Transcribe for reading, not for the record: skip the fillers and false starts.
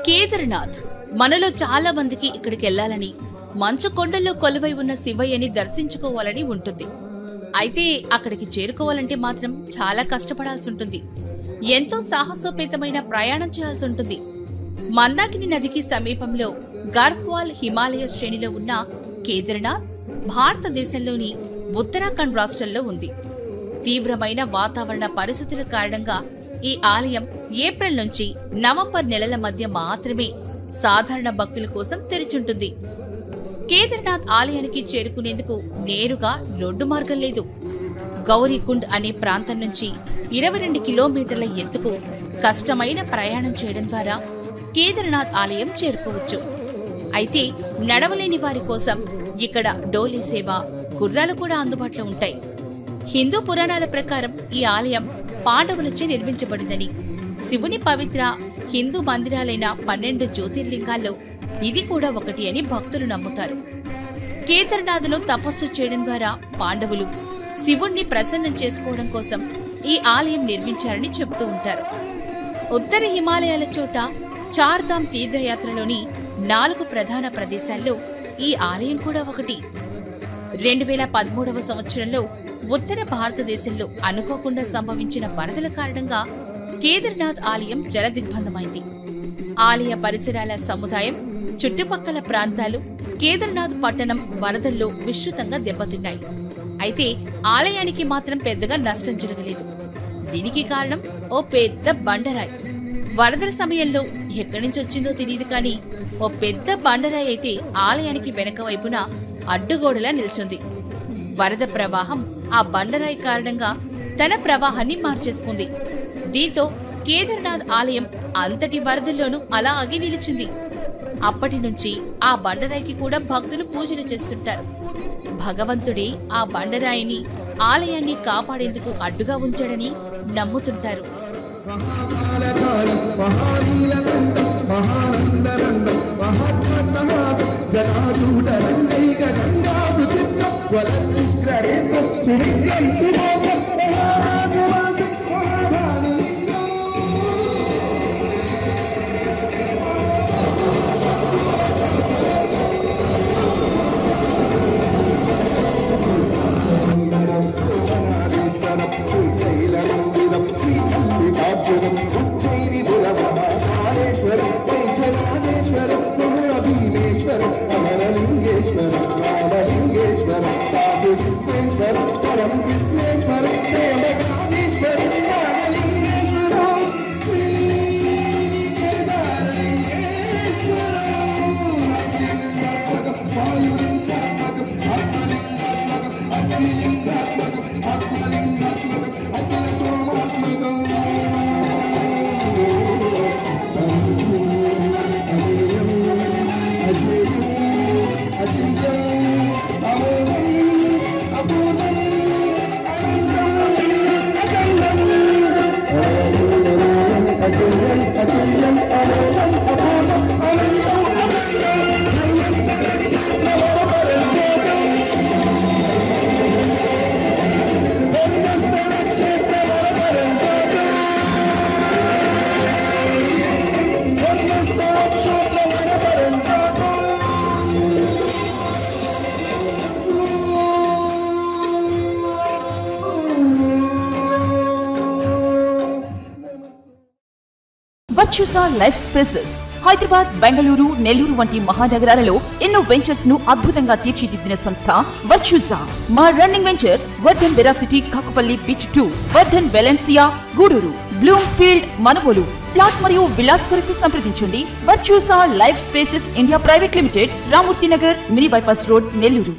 కేదార్నాథ్ మనలో చాలా మందికి ఇక్కడికి వెళ్లాలని, మంచు కొండల్లో కొలువై ఉన్న శివయ్యని దర్శించుకోవాలని ఉంటుంది. అయితే అక్కడికి చేరుకోవాలంటే మాత్రం చాలా కష్టపడాల్సి ఉంటుంది. ఎంతో సాహసోపేతమైన ప్రయాణం చేయాల్సి ఉంటుంది. మందాకిని నదికి సమీపంలో గర్హ్వాల్ హిమాలయ శ్రేణిలో ఉన్న కేదార్నాథ్ భారతదేశంలోని ఉత్తరాఖండ్ రాష్ట్రంలో ఉంది. తీవ్రమైన వాతావరణ పరిస్థితుల కారణంగా ఈ ఆలయం ఏప్రిల్ నుంచి నవంబర్ నెలల మధ్య మాత్రమే సాధారణ భక్తుల కోసం తెరిచుంటుంది. కేదార్నాథ్ ఆలయానికి చేరుకునేందుకు నేరుగా రోడ్డు మార్గం లేదు. గౌరీకుండ్ అనే ప్రాంతం నుంచి 22 కిలోమీటర్ల ఎత్తుకు కష్టమైన ప్రయాణం చేయడం ద్వారా కేదార్నాథ్ ఆలయం చేరుకోవచ్చు. అయితే నడవలేని వారి కోసం ఇక్కడ డోలీ సేవ, గుర్రాలు కూడా అందుబాటులో ఉంటాయి. హిందూ పురాణాల ప్రకారం ఈ ఆలయం పాండవులచే నిర్మించబడిందని, శివుని పవిత్ర హిందూ మందిరాలైన 12 జ్యోతిర్లింగాల్లో ఇది కూడా ఒకటి అని భక్తులు నమ్ముతారు. కేదార్నాథ్లో తపస్సు చేయడం ద్వారా పాండవులు శివుణ్ణి ప్రసన్నం చేసుకోవడం కోసం ఈ ఆలయం నిర్మించారని చెప్తూ ఉంటారు. ఉత్తర హిమాలయాల చోట చార్ధామ్ తీర్థయాత్రలోని 4 ప్రధాన ప్రదేశాల్లో ఈ ఆలయం కూడా ఒకటి. 2013వ సంవత్సరంలో ఉత్తర భారతదేశంలో అనుకోకుండా సంభవించిన వరదల కారణంగా కేదార్నాథ్ ఆలయం జలదిగ్బంధమైంది. ఆలయ పరిసరాల సముదాయం, చుట్టుపక్కల ప్రాంతాలు, కేదార్నాథ్ పట్టణం వరదల్లో విస్తృతంగా దెబ్బతిన్నాయి. అయితే ఆలయానికి మాత్రం పెద్దగా నష్టం జరగలేదు. దీనికి కారణం ఓ పెద్ద బండరాయి. వరదల సమయంలో ఎక్కడి నుంచి వచ్చిందో తెలియదు కానీ ఓ పెద్ద బండరాయి అయితే ఆలయానికి వెనక వైపున అడ్డుగోడలా నిల్చుంది. వరద ప్రవాహం ఆ బండరాయి కారణంగా తన ప్రవాహాన్ని మార్చేసుకుంది. దీంతో కేదార్నాథ్ ఆలయం అంతటి వరదల్లోనూ అలాగే నిలిచింది. అప్పటి నుంచి ఆ బండరాయికి కూడా భక్తులు పూజలు చేస్తుంటారు. భగవంతుడే ఆ బండరాయిని, ఆలయాన్ని కాపాడేందుకు అడ్డుగా ఉంచాడని నమ్ముతుంటారు. Virtusa life Spaces Hyderabad, Bengaluru, Nellore వంటి మహానగరాలలో ఎన్నో వెంచర్స్ ను అద్భుతంగా తీర్చిదిద్దిన సంస్థ వర్చుసా. మా running ventures Vardhan Veracity, Kakapalli bit 2, Vardhan Valencia, Gudur, Bloomfield, Manavolu. Flat మరియు విలాస్ కొరకు సంప్రదించండి. Virtusa life spaces India private limited, Ramurthy Nagar, mini bypass road, Nellore.